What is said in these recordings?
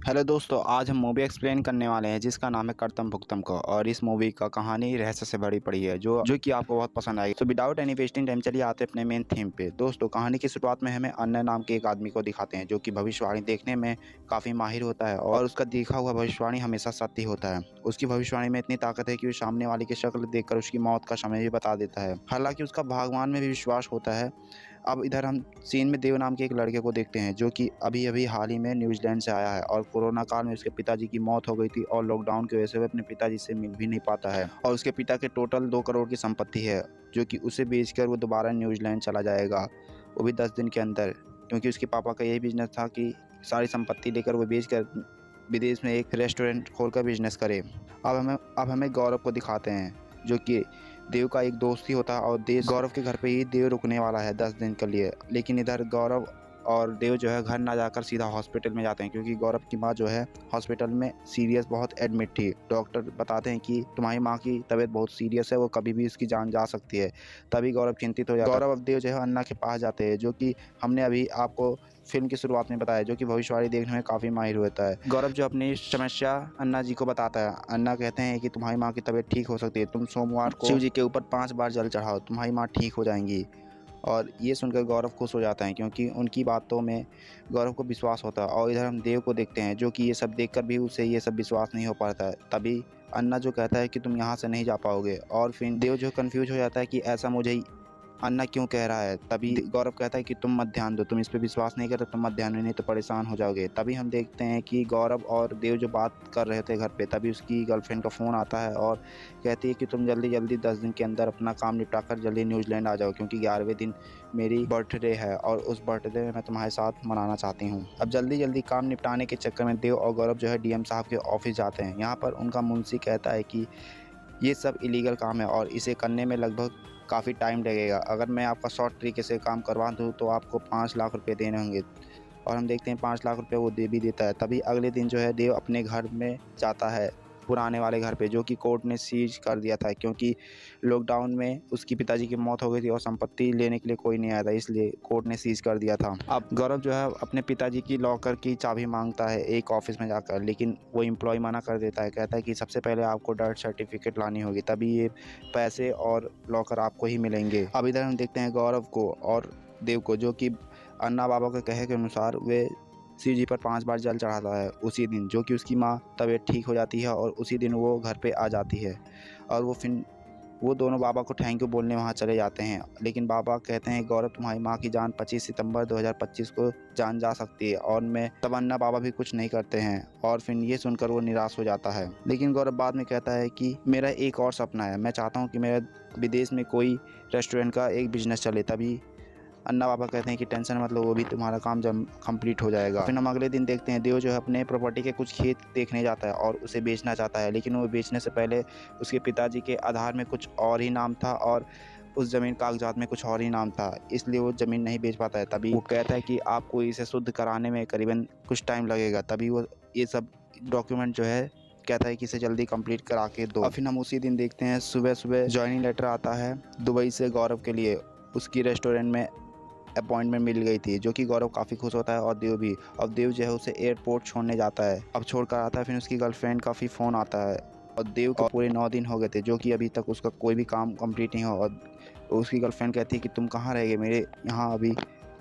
Hello दोस्तों, आज हम मूवी एक्सप्लेन करने वाले हैं जिसका नाम है कर्तम भुक्तम को। और इस मूवी का कहानी रहस्य से भरी पड़ी है जो कि आपको बहुत पसंद आएगी। So without any wasting time चलिए आते हैं अपने मेन थीम पे। दोस्तों, कहानी की शुरुआत में हमें अन्य नाम के एक आदमी को दिखाते हैं जो कि भविष्यवाणी देखने में काफ़ी माहिर होता है और उसका देखा हुआ भविष्यवाणी हमेशा सत्य होता है। उसकी भविष्यवाणी में इतनी ताकत है कि वो सामने वाले की शक्ल देखकर उसकी मौत का समय भी बता देता है। हालांकि उसका भगवान में भी विश्वास होता है। अब इधर हम सीन में देव नाम के एक लड़के को देखते हैं जो कि अभी अभी हाल ही में न्यूजीलैंड से आया है और कोरोना काल में उसके पिताजी की मौत हो गई थी और लॉकडाउन की वजह से वह अपने पिताजी से मिल भी नहीं पाता है। और उसके पिता के टोटल 2 करोड़ की संपत्ति है जो कि उसे बेचकर वो दोबारा न्यूजीलैंड चला जाएगा, वो भी 10 दिन के अंदर। क्योंकि उसके पापा का यही बिजनेस था कि सारी संपत्ति लेकर वो बेचकर विदेश में एक रेस्टोरेंट खोलकर बिजनेस करे। अब हमें गौरव को दिखाते हैं जो कि देव का एक दोस्त ही होता है और देव गौरव के घर पे ही देव रुकने वाला है 10 दिन के लिए। लेकिन इधर गौरव और देव जो है घर ना जाकर सीधा हॉस्पिटल में जाते हैं क्योंकि गौरव की माँ जो है हॉस्पिटल में सीरियस बहुत एडमिट थी। डॉक्टर बताते हैं कि तुम्हारी माँ की तबीयत बहुत सीरियस है, वो कभी भी इसकी जान जा सकती है। तभी गौरव चिंतित हो जाता है। गौरव अब देव जो है अन्ना के पास जाते हैं जो कि हमने अभी आपको फिल्म की शुरुआत में बताया, जो कि भविष्यवाणी देखने में काफ़ी माहिर होता है। गौरव जो अपनी समस्या अन्ना जी को बताता है। अन्ना कहते हैं कि तुम्हारी माँ की तबीयत ठीक हो सकती है, तुम सोमवार को शिव जी के ऊपर 5 बार जल चढ़ाओ, तुम्हारी माँ ठीक हो जाएंगी। और ये सुनकर गौरव खुश हो जाता है क्योंकि उनकी बातों में गौरव को विश्वास होता है। और इधर हम देव को देखते हैं जो कि ये सब देखकर भी उसे ये सब विश्वास नहीं हो पाता है। तभी अन्ना जो कहता है कि तुम यहाँ से नहीं जा पाओगे और फिर देव जो कन्फ्यूज हो जाता है कि ऐसा मुझे अन्ना क्यों कह रहा है। तभी गौरव कहता है कि तुम मत ध्यान दो, तुम इस पे विश्वास नहीं करते, तुम मत ध्यान दो, नहीं तो परेशान हो जाओगे। तभी हम देखते हैं कि गौरव और देव जो बात कर रहे थे घर पे, तभी उसकी गर्लफ्रेंड का फ़ोन आता है और कहती है कि तुम जल्दी जल्दी 10 दिन के अंदर अपना काम निपटा कर जल्दी न्यूजीलैंड आ जाओ क्योंकि 11वें दिन मेरी बर्थडे है और उस बर्थडे में मैं तुम्हारे साथ मनाना चाहती हूँ। अब जल्दी जल्दी काम निपटाने के चक्कर में देव और गौरव जो है डीएम साहब के ऑफिस जाते हैं। यहाँ पर उनका मुंशी कहता है कि ये सब इलीगल काम है और इसे करने में लगभग काफ़ी टाइम लगेगा। अगर मैं आपका शॉर्ट तरीके से काम करवा दूँ तो आपको 5 लाख रुपए देने होंगे। और हम देखते हैं 5 लाख रुपए वो दे भी देता है। तभी अगले दिन जो है देव अपने घर में जाता है, पुराने वाले घर पे, जो कि कोर्ट ने सीज कर दिया था क्योंकि लॉकडाउन में उसकी पिताजी की मौत हो गई थी और संपत्ति लेने के लिए कोई नहीं आया था, इसलिए कोर्ट ने सीज कर दिया था। अब गौरव जो है अपने पिताजी की लॉकर की चाबी मांगता है एक ऑफिस में जाकर, लेकिन वो एम्प्लॉय मना कर देता है। कहता है कि सबसे पहले आपको डेथ सर्टिफिकेट लानी होगी, तभी ये पैसे और लॉकर आपको ही मिलेंगे। अब इधर हम देखते हैं गौरव को और देव को जो कि अन्ना बाबा के कहे के अनुसार वे शिव जी पर 5 बार जल चढ़ाता है उसी दिन, जो कि उसकी माँ तबीयत ठीक हो जाती है और उसी दिन वो घर पे आ जाती है। और वो दोनों बाबा को थैंक यू बोलने वहाँ चले जाते हैं। लेकिन बाबा कहते हैं गौरव तुम्हारी माँ की जान 25 सितंबर 2025 को जान जा सकती है और मैं तब अन्ना बाबा भी कुछ नहीं करते हैं। और फिर ये सुनकर वो निराश हो जाता है। लेकिन गौरव बाद में कहता है कि मेरा एक और सपना है, मैं चाहता हूँ कि मेरा विदेश में कोई रेस्टोरेंट का एक बिजनेस चले। तभी अन्ना पापा कहते हैं कि टेंशन मतलब वो भी तुम्हारा काम जब कंप्लीट हो जाएगा। फिर हम अगले दिन देखते हैं देव जो है अपने प्रॉपर्टी के कुछ खेत देखने जाता है और उसे बेचना चाहता है, लेकिन वो बेचने से पहले उसके पिताजी के आधार में कुछ और ही नाम था और उस ज़मीन कागजात में कुछ और ही नाम था, इसलिए वो ज़मीन नहीं बेच पाता है। तभी वो कहता है कि आपको इसे शुद्ध कराने में करीबन कुछ टाइम लगेगा। तभी वो ये सब डॉक्यूमेंट जो है कहता है कि इसे जल्दी कंप्लीट करा के दो। और फिर हम उसी दिन देखते हैं सुबह सुबह ज्वाइनिंग लेटर आता है दुबई से गौरव के लिए। उसकी रेस्टोरेंट में अपॉइंटमेंट मिल गई थी, जो कि गौरव काफ़ी खुश होता है और देव भी। अब देव जो है उसे एयरपोर्ट छोड़ने जाता है, अब छोड़कर आता है। फिर उसकी गर्लफ्रेंड का भी फ़ोन आता है और देव के पूरे 9 दिन हो गए थे जो कि अभी तक उसका कोई भी काम कंप्लीट नहीं हुआ। और उसकी गर्लफ्रेंड कहती है कि तुम कहाँ रह गए, मेरे यहाँ अभी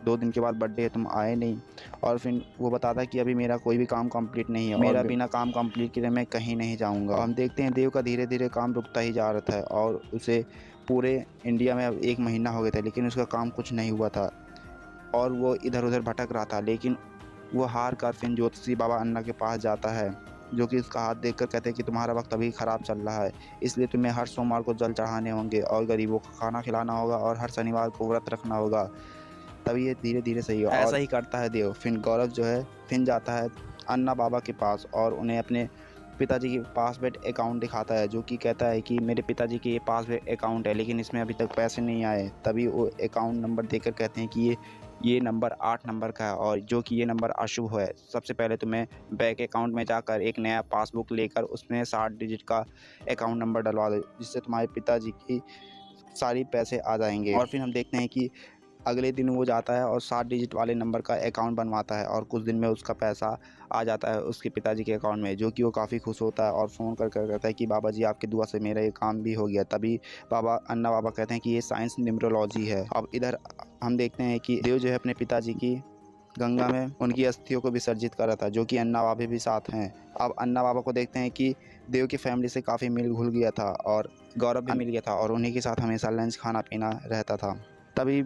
2 दिन के बाद बर्थडे है, तुम आए नहीं। और फिर वो बताता है कि अभी मेरा कोई भी काम कंप्लीट नहीं है, मेरा बिना काम कंप्लीट किए मैं कहीं नहीं जाऊँगा। हम देखते हैं देव का धीरे धीरे काम रुकता ही जा रहा था और उसे पूरे इंडिया में अब 1 महीना हो गया था, लेकिन उसका काम कुछ नहीं हुआ था और वो इधर उधर भटक रहा था। लेकिन वो हार कर फिर ज्योतिषी बाबा अन्ना के पास जाता है, जो कि उसका हाथ देखकर कहते हैं कि तुम्हारा वक्त अभी ख़राब चल रहा है, इसलिए तुम्हें हर सोमवार को जल चढ़ाने होंगे और गरीबों को खाना खिलाना होगा और हर शनिवार को व्रत रखना होगा, तभी ये धीरे धीरे सही होगा। ऐसा ही करता है देव। फिर गौरव जो है फिर जाता है अन्ना बाबा के पास और उन्हें अपने पिताजी की पासबुक अकाउंट दिखाता है, जो कि कहता है कि मेरे पिताजी की ये पासबुक अकाउंट है लेकिन इसमें अभी तक पैसे नहीं आए। तभी वो अकाउंट नंबर देकर कहते हैं कि ये नंबर 8 नंबर का है और जो कि ये नंबर अशुभ है। सबसे पहले तुम्हें बैंक अकाउंट में जाकर एक नया पासबुक लेकर उसमें 60 डिजिट का अकाउंट नंबर डलवा दो, जिससे तुम्हारे पिताजी की सारी पैसे आ जाएंगे। और फिर हम देखते हैं कि अगले दिन वो जाता है और 7 डिजिट वाले नंबर का अकाउंट बनवाता है और कुछ दिन में उसका पैसा आ जाता है उसके पिताजी के अकाउंट में, जो कि वो काफ़ी खुश होता है और फ़ोन कर कहता है कि बाबा जी आपकी दुआ से मेरा ये काम भी हो गया। तभी अन्ना बाबा कहते हैं कि ये साइंस न्यूमरोलॉजी है। अब इधर हम देखते हैं कि देव जो है अपने पिताजी की गंगा में उनकी अस्थियों को विसर्जित कर रहा था, जो कि अन्ना बाबा भी साथ हैं। अब अन्ना बाबा को देखते हैं कि देव की फैमिली से काफ़ी मिल घुल गया था और गौरव भी मिल गया था और उन्हीं के साथ हमेशा लंच खाना पीना रहता था। तभी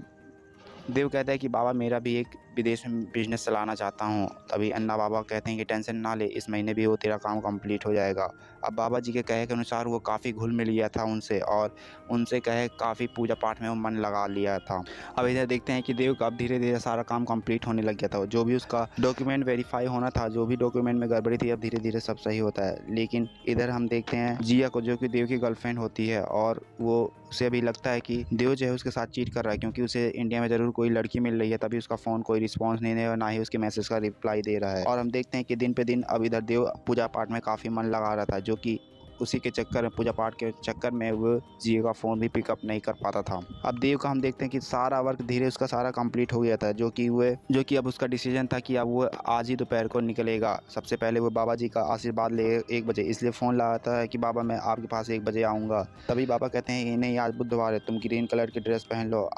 देव कहता है कि बाबा मेरा भी एक विदेश में बिजनेस चलाना चाहता हूँ। तभी अन्ना बाबा कहते हैं कि टेंशन ना ले, इस महीने भी वो तेरा काम कंप्लीट हो जाएगा। अब बाबा जी के कहे के अनुसार वो काफ़ी घुल मिल गया था उनसे और उनसे कहे काफ़ी पूजा पाठ में वो मन लगा लिया था। अब इधर देखते हैं कि देव का अब धीरे धीरे सारा काम कंप्लीट होने लग गया था। जो भी उसका डॉक्यूमेंट वेरीफाई होना था, जो भी डॉक्यूमेंट में गड़बड़ी थी, अब धीरे धीरे सब सही होता है। लेकिन इधर हम देखते हैं जिया को, जो कि देव की गर्लफ्रेंड होती है, और वो उसे अभी लगता है कि देव जो है उसके साथ चीट कर रहा है, क्योंकि उसे इंडिया में ज़रूर कोई लड़की मिल रही है, तभी उसका फ़ोन कोई रिस्पांस नहीं दे और ना ही उसके मैसेज का रिप्लाई दे रहा है। और हम देखते हैं कि दिन पे दिन अब इधर देव पूजा पाठ में काफ़ी मन लगा रहा था, जो कि उसी के चक्कर में, पूजा पाठ के चक्कर में, वो जियो का फ़ोन भी पिकअप नहीं कर पाता था। अब देव का हम देखते हैं कि सारा वर्क धीरे उसका सारा कंप्लीट हो गया था, जो कि अब उसका डिसीजन था कि अब वो आज ही दोपहर को निकलेगा। सबसे पहले वो बाबा जी का आशीर्वाद ले 1 बजे, इसलिए फ़ोन लगाता है कि बाबा मैं आपके पास 1 बजे आऊँगा। तभी बाबा कहते हैं कि नहीं, आज बुधवार है, तुम ग्रीन कलर की ड्रेस पहन लो,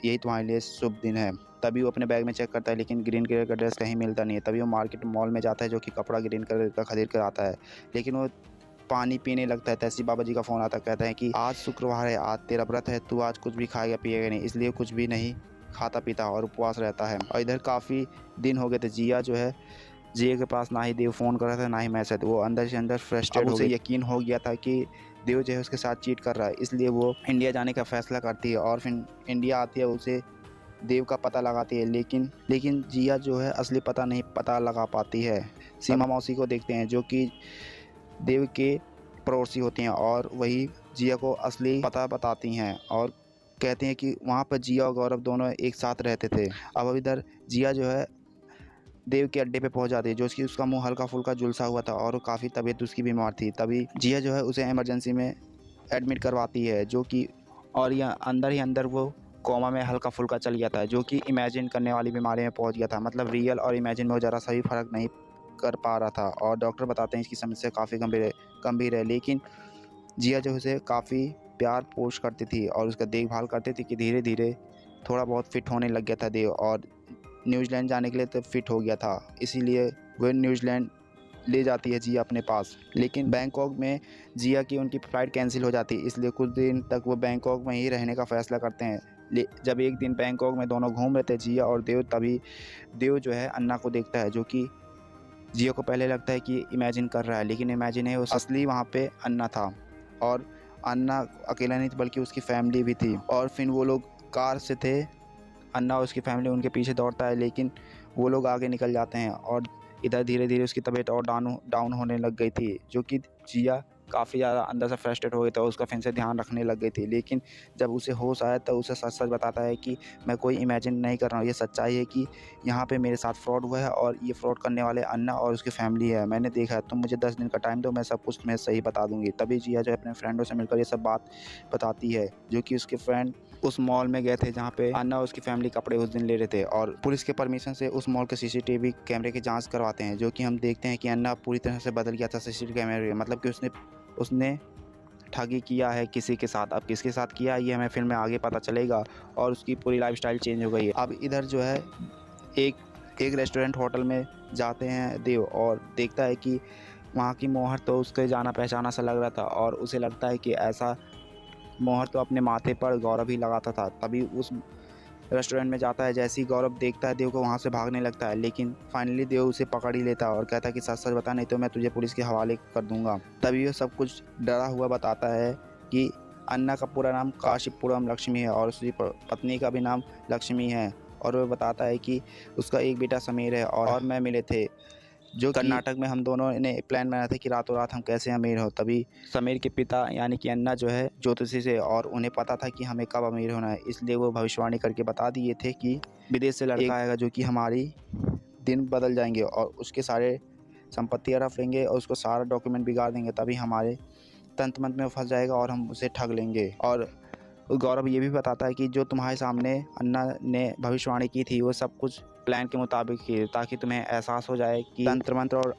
यही तुम्हारे लिए शुभ दिन है। तभी वो अपने बैग में चेक करता है, लेकिन ग्रीन कलर का ड्रेस कहीं मिलता नहीं है। तभी वो मार्केट मॉल में जाता है, जो कि कपड़ा ग्रीन कलर का खरीद कर आता है, लेकिन वो पानी पीने लगता है। तैसी बाबा जी का फ़ोन आता है, कहते हैं कि आज शुक्रवार है, आज तेरा व्रत है, तू आज कुछ भी खाएगा पिएगा नहीं, इसलिए कुछ भी नहीं खाता पीता और उपवास रहता है। और इधर काफ़ी दिन हो गए थे। जिया के पास ना ही देव फ़ोन कर रहा था, ना ही मैसेज। वो अंदर से अंदर फ्रस्ट्रेट हो गई। उसे यकीन हो गया था कि देव जो है उसके साथ चीट कर रहा है, इसलिए वो इंडिया जाने का फैसला करती है और फिर इंडिया आती है, उसे देव का पता लगाती है। लेकिन जिया जो है असली पता नहीं पता लगा पाती है। सीमा मौसी को देखते हैं, जो कि देव के पड़ोसी होती हैं, और वही जिया को असली पता बताती हैं और कहते हैं कि वहाँ पर जिया और गौरव दोनों एक साथ रहते थे। अब इधर जिया जो है देव के अड्डे पे पहुंच जाती है, जो कि उसका मुंह हल्का फुल्का झुलसा हुआ था और काफ़ी तबीयत उसकी बीमार थी। तभी जिया जो है उसे इमरजेंसी में एडमिट करवाती है, जो कि और यह अंदर ही अंदर वो कोमा में हल्का फुल्का चल गया था, जो कि इमेजिन करने वाली बीमारी में पहुंच गया था। मतलब रियल और इमेजिन में वो ज़रा सा भी फ़र्क नहीं कर पा रहा था और डॉक्टर बताते हैं इसकी समस्या काफ़ी गंभीर है। लेकिन जिया जो उसे काफ़ी प्यार पोष करती थी और उसका देखभाल करती थी कि धीरे धीरे थोड़ा बहुत फिट होने लग गया था देव, और न्यूजीलैंड जाने के लिए तो फिट हो गया था, इसीलिए वह न्यूजीलैंड ले जाती है जिया अपने पास। लेकिन बैंकॉक में जिया की उनकी फ़्लाइट कैंसिल हो जाती है, इसलिए कुछ दिन तक वो बैंकॉक में ही रहने का फ़ैसला करते हैं। जब एक दिन बैंकॉक में दोनों घूम रहे थे जिया और देव, तभी देव जो है अन्ना को देखता है, जो कि जिया को पहले लगता है कि इमेजिन कर रहा है, लेकिन इमेजिन है उस असली वहाँ पे अन्ना था। और अन्ना अकेला नहीं बल्कि उसकी फैमिली भी थी। और फिर वो लोग कार से थे, अन्ना और उसकी फैमिली उनके पीछे दौड़ता है, लेकिन वो लोग आगे निकल जाते हैं और इधर धीरे धीरे उसकी तबीयत और डाउन होने लग गई थी, जो कि जिया काफ़ी ज़्यादा अंदर से फ्रस्ट्रेट हो गई था, उसका फिर से ध्यान रखने लग गई थी। लेकिन जब उसे होश आया तो उसे सच सच बताता है कि मैं कोई इमेजिन नहीं कर रहा हूँ, ये सच्चाई है कि यहाँ पे मेरे साथ फ्रॉड हुआ है और ये फ्रॉड करने वाले अन्ना और उसकी फैमिली है, मैंने देखा है, तुम मुझे 10 दिन का टाइम दो, मैं सब कुछ तुम्हें सही बता दूँगी। तभी जिया जो है अपने फ्रेंडों से मिलकर ये सब बात बताती है, जो कि उसके फ्रेंड उस मॉल में गए थे जहाँ पे अन्ना और उसकी फैमिली कपड़े उस दिन ले रहे थे, और पुलिस के परमिशन से उस मॉल के सीसीटीवी कैमरे की जांच करवाते हैं, जो कि हम देखते हैं कि अन्ना पूरी तरह से बदल गया था सीसीटीवी कैमरे, मतलब कि उसने ठगी किया है किसी के साथ। अब किसके साथ किया ये हमें फिल्म में आगे पता चलेगा, और उसकी पूरी लाइफस्टाइल चेंज हो गई है। अब इधर जो है एक रेस्टोरेंट होटल में जाते हैं देव और देखता है कि वहाँ की मोहर तो उसके जाना पहचाना सा लग रहा था, और उसे लगता है कि ऐसा मोहर तो अपने माथे पर गौरव ही लगाता था। तभी उस रेस्टोरेंट में जाता है, जैसे ही गौरव देखता है देव को वहाँ से भागने लगता है, लेकिन फाइनली देव उसे पकड़ ही लेता है और कहता है कि सच सच बता, नहीं तो मैं तुझे पुलिस के हवाले कर दूंगा। तभी वो सब कुछ डरा हुआ बताता है कि अन्ना का पूरा नाम काशीपुरम लक्ष्मी है और उसकी पत्नी का भी नाम लक्ष्मी है, और वो बताता है कि उसका एक बेटा समीर है और मैं मिले थे, जो कर्नाटक में हम दोनों ने प्लान बनाया था कि रातों रात हम कैसे अमीर हो। तभी समीर के पिता यानी कि अन्ना जो है ज्योतिषी से, और उन्हें पता था कि हमें कब अमीर होना है, इसलिए वो भविष्यवाणी करके बता दिए थे कि विदेश से लड़का आएगा, जो कि हमारी दिन बदल जाएंगे और उसके सारे संपत्ति हड़प लेंगे और उसको सारा डॉक्यूमेंट बिगाड़ देंगे। तभी हमारे तंत्र मंत्र में फंस जाएगा और हम उसे ठग लेंगे। और गौरव ये भी बताता है कि जो तुम्हारे सामने अन्ना ने भविष्यवाणी की थी वो सब कुछ प्लान के मुताबिक ही, ताकि तुम्हें एहसास हो जाए कि तंत्र मंत्र और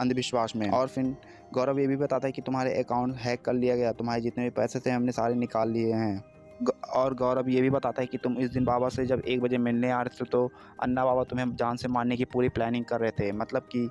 अंधविश्वास में। और फिर गौरव ये भी बताता है कि तुम्हारे अकाउंट हैक कर लिया गया, तुम्हारे जितने भी पैसे थे हमने सारे निकाल लिए हैं। और गौरव ये भी बताता है कि तुम इस दिन बाबा से जब 1 बजे मिलने आ रहे थे तो अन्ना बाबा तुम्हें जान से मारने की पूरी प्लानिंग कर रहे थे। मतलब कि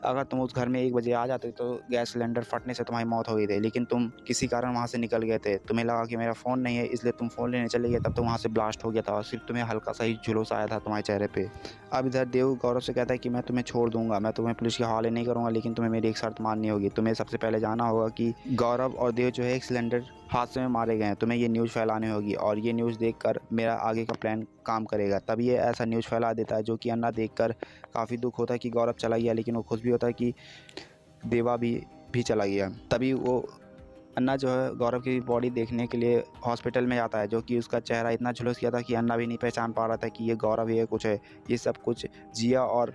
अगर तुम उस घर में 1 बजे आ जाते तो गैस सिलेंडर फटने से तुम्हारी मौत हो गई थी, लेकिन तुम किसी कारण वहाँ से निकल गए थे। तुम्हें लगा कि मेरा फ़ोन नहीं है, इसलिए तुम फ़ोन लेने चले गए, तब तो वहाँ से ब्लास्ट हो गया था और सिर्फ तुम्हें हल्का सा ही झुलस आया था तुम्हारे चेहरे पे। अब इधर देव गौरव से कहता है कि मैं तुम्हें छोड़ दूंगा, मैं तुम्हें पुलिस के हवाले नहीं करूँगा, लेकिन तुम्हें मेरी एक शर्त माननी होगी। तुम्हें सबसे पहले जाना होगा कि गौरव और देव जो है एक सिलेंडर हादसे में मारे गए हैं। तुम्हें ये न्यूज़ फैलानी होगी और ये न्यूज़ देखकर मेरा आगे का प्लान काम करेगा। तब ये ऐसा न्यूज़ फैला देता है जो कि अन्ना देखकर काफ़ी दुख होता है कि गौरव चला गया, लेकिन वो खुश भी होता है कि देवा भी चला गया। तभी वो अन्ना जो है गौरव की बॉडी देखने के लिए हॉस्पिटल में जाता है, जो कि उसका चेहरा इतना झुलस गया था कि अन्ना भी नहीं पहचान पा रहा था कि ये गौरव ये कुछ है। ये सब कुछ जिया और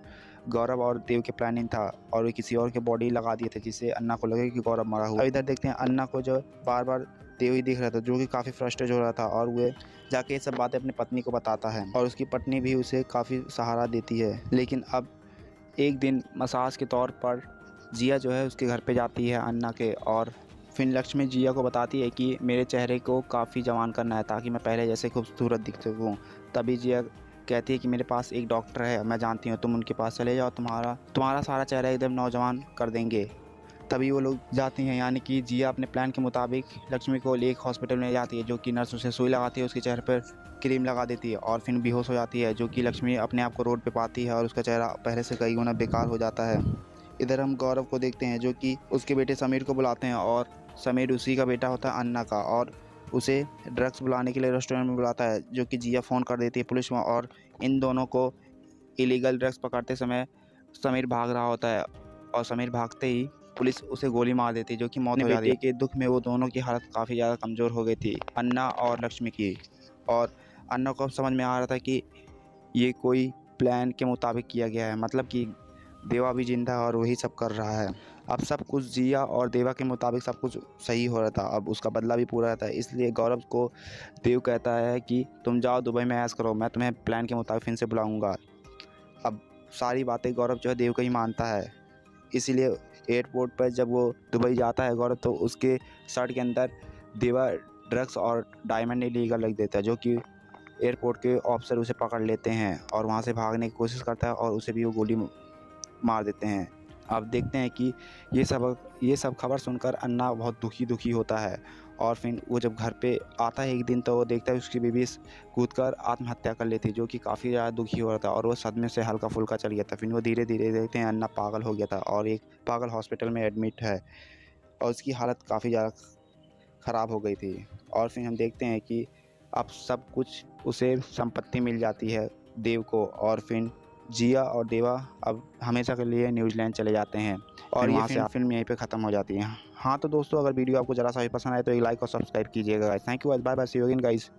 गौरव और देव के प्लानिंग था और वो किसी और के बॉडी लगा दिए थे जिससे अन्ना को लगे कि गौरव मरा हुआ। इधर देखते हैं अन्ना को जो बार बार देव ही दिख रहा था, जो कि काफ़ी फ्रस्ट्रेट हो रहा था और वो जाके ये सब बातें अपनी पत्नी को बताता है और उसकी पत्नी भी उसे काफ़ी सहारा देती है। लेकिन अब एक दिन मसाज के तौर पर जिया जो है उसके घर पे जाती है अन्ना के, और फिर लक्ष्मी जिया को बताती है कि मेरे चेहरे को काफ़ी जवान करना है ताकि मैं पहले जैसे खूबसूरत दिख सकूँ। तभी जिया कहती है कि मेरे पास एक डॉक्टर है, मैं जानती हूँ, तुम उनके पास चले जाओ, तुम्हारा सारा चेहरा एकदम नौजवान कर देंगे। तभी वो लोग जाती हैं, यानी कि जिया अपने प्लान के मुताबिक लक्ष्मी को एक हॉस्पिटल में जाती है, जो कि नर्स उसे सुई लगाती है, उसके चेहरे पर क्रीम लगा देती है और फिर बेहोश हो जाती है, जो कि लक्ष्मी अपने आप को रोड पे पाती है और उसका चेहरा पहले से कई गुना बेकार हो जाता है। इधर हम गौरव को देखते हैं जो कि उसके बेटे समीर को बुलाते हैं और समीर उसी का बेटा होता है अन्ना का, और उसे ड्रग्स बुलाने के लिए रेस्टोरेंट में बुलाता है, जो कि जिया फ़ोन कर देती है पुलिस में और इन दोनों को इलीगल ड्रग्स पकड़ते समय समीर भाग रहा होता है और समीर भागते ही पुलिस उसे गोली मार देती है, जो कि मौत हो जाती है। के दुख में वो दोनों की हालत काफ़ी ज़्यादा कमज़ोर हो गई थी, अन्ना और लक्ष्मी की। और अन्ना को समझ में आ रहा था कि ये कोई प्लान के मुताबिक किया गया है, मतलब कि देवा भी जिंदा है और वही सब कर रहा है। अब सब कुछ जिया और देवा के मुताबिक सब कुछ सही हो रहा था, अब उसका बदला भी पूरा रहता है। इसलिए गौरव को देव कहता है कि तुम जाओ दुबई में ऐश करो, मैं तुम्हें प्लान के मुताबिक फिर से बुलाऊंगा। अब सारी बातें गौरव जो है देव का ही मानता है, इसीलिए एयरपोर्ट पर जब वो दुबई जाता है गौरव, तो उसके शर्ट के अंदर देवा ड्रग्स और डायमंड इलीगल रख देता है, जो कि एयरपोर्ट के ऑफिसर उसे पकड़ लेते हैं और वहाँ से भागने की कोशिश करता है और उसे भी वो गोली मार देते हैं। अब देखते हैं कि ये सब खबर सुनकर अन्ना बहुत दुखी होता है और फिर वो जब घर पे आता है एक दिन, तो वो देखता है उसकी बीवी कूदकर आत्महत्या कर लेती है, जो कि काफ़ी ज़्यादा दुखी हो रहा था और वो सदमे से हल्का फुल्का चल गया था। फिर वो धीरे धीरे देखते हैं अन्ना पागल हो गया था और एक पागल हॉस्पिटल में एडमिट है और उसकी हालत काफ़ी ज़्यादा ख़राब हो गई थी। और फिर हम देखते हैं कि अब सब कुछ उसे संपत्ति मिल जाती है देव को, और फिर जिया और देवा अब हमेशा के लिए न्यूजीलैंड चले जाते हैं और वहाँ से फिल्म यहीं पे ख़त्म हो जाती है। हाँ तो दोस्तों, अगर वीडियो आपको ज़रा सा भी पसंद आए तो एक लाइक और सब्सक्राइब कीजिएगा guys. Thank you, bye bye, see you again guys.